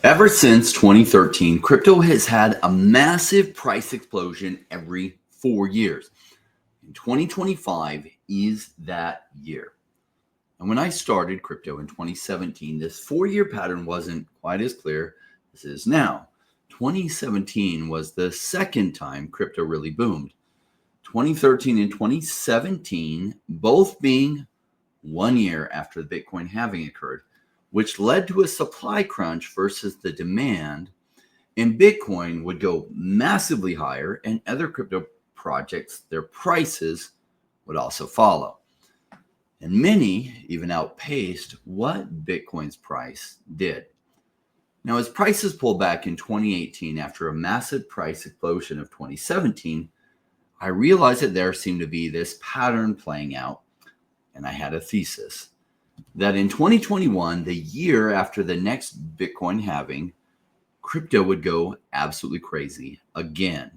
Ever since 2013, crypto has had a massive price explosion every 4 years. And 2025 is that year. And when I started crypto in 2017, this 4 year pattern wasn't quite as clear as it is now. 2017 was the second time crypto really boomed. 2013 and 2017 both being 1 year after the Bitcoin halving occurred, which led to a supply crunch versus the demand, and Bitcoin would go massively higher, and other crypto projects, their prices would also follow. And many even outpaced what Bitcoin's price did. Now, as prices pulled back in 2018 after a massive price explosion of 2017, I realized that there seemed to be this pattern playing out, and I had a thesis that in 2021, the year after the next Bitcoin halving, crypto would go absolutely crazy again.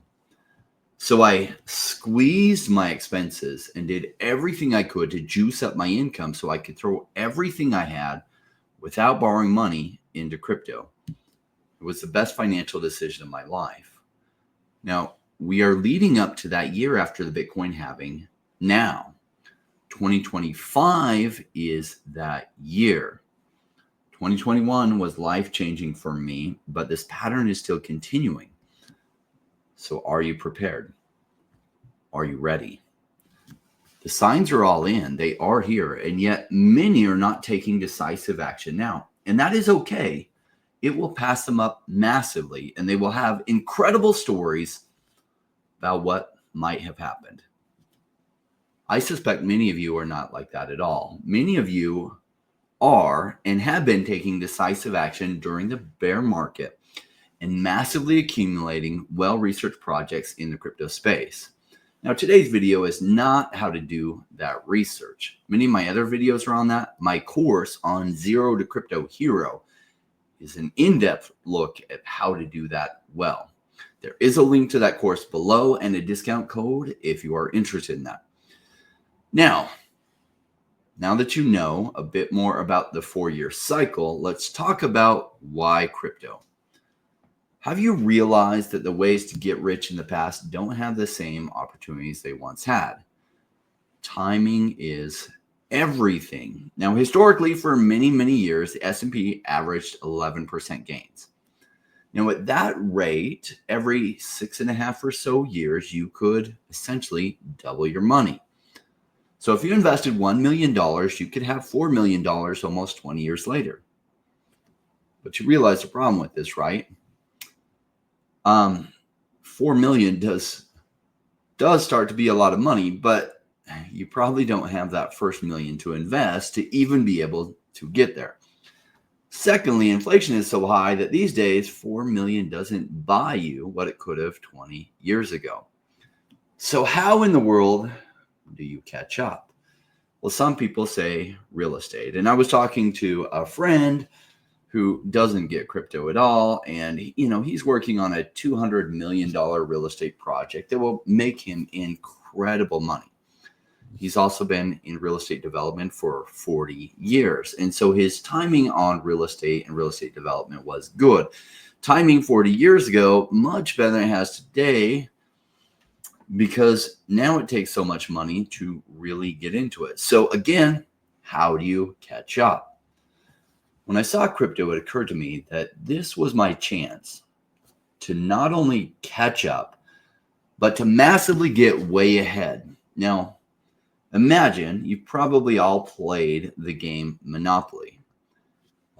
So I squeezed my expenses and did everything I could to juice up my income so I could throw everything I had without borrowing money into crypto. It was the best financial decision of my life. Now, we are leading up to that year after the Bitcoin halving now. 2025 is that year. 2021 was life-changing for me, but this pattern is still continuing. So are you prepared? Are you ready? The signs are all in. They are here, and yet many are not taking decisive action now. And that is okay. It will pass them up massively, and they will have incredible stories about what might have happened. I suspect many of you are not like that at all. Many of you are and have been taking decisive action during the bear market and massively accumulating well-researched projects in the crypto space. Now, today's video is not how to do that research. Many of my other videos are on that. My course on Zero to Crypto Hero is an in-depth look at how to do that well. There is a link to that course below and a discount code if you are interested in that. Now that you know a bit more about the 4-year cycle, let's talk about why crypto. Have you realized that the ways to get rich in the past don't have the same opportunities they once had? Timing is everything. Now, historically, for many, many years, the S&P averaged 11% gains. Now, at that rate, every 6.5 or so years, you could essentially double your money. So if you invested $1 million, you could have $4 million almost 20 years later. But you realize the problem with this, right? 4 million does start to be a lot of money, but you probably don't have that first million to invest to even be able to get there. Secondly, inflation is so high that these days 4 million doesn't buy you what it could have 20 years ago. So how in the world do you catch up? Well, some people say real estate. And I was talking to a friend who doesn't get crypto at all. And, he's working on a $200 million real estate project that will make him incredible money. He's also been in real estate development for 40 years. And so his timing on real estate and real estate development was good. Timing 40 years ago, much better than it has today, because now it takes so much money to really get into it. So again, how do you catch up? When I saw crypto, it occurred to me that this was my chance to not only catch up, but to massively get way ahead. Now, imagine you've probably all played the game Monopoly.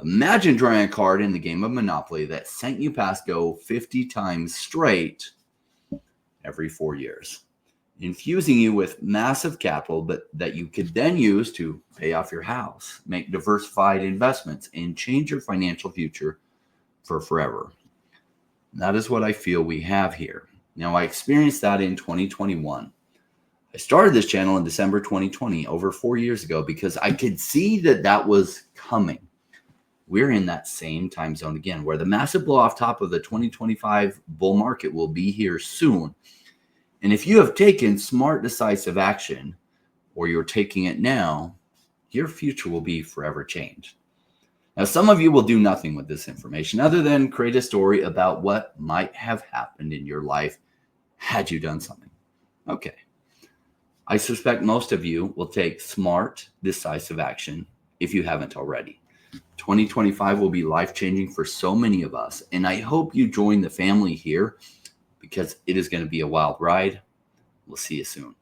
Imagine drawing a card in the game of Monopoly that sent you past go 50 times straight every 4 years, infusing you with massive capital, but that you could then use to pay off your house, make diversified investments, and change your financial future for forever. That is what I feel we have here. Now, I experienced that in 2021. I started this channel in December 2020, over 4 years ago, because I could see that was coming. We're in that same time zone again, where the massive blow off top of the 2025 bull market will be here soon. And if you have taken smart, decisive action, or you're taking it now, your future will be forever changed. Now, some of you will do nothing with this information other than create a story about what might have happened in your life had you done something. Okay. I suspect most of you will take smart, decisive action if you haven't already. 2025 will be life-changing for so many of us, and I hope you join the family here because it is going to be a wild ride. We'll see you soon.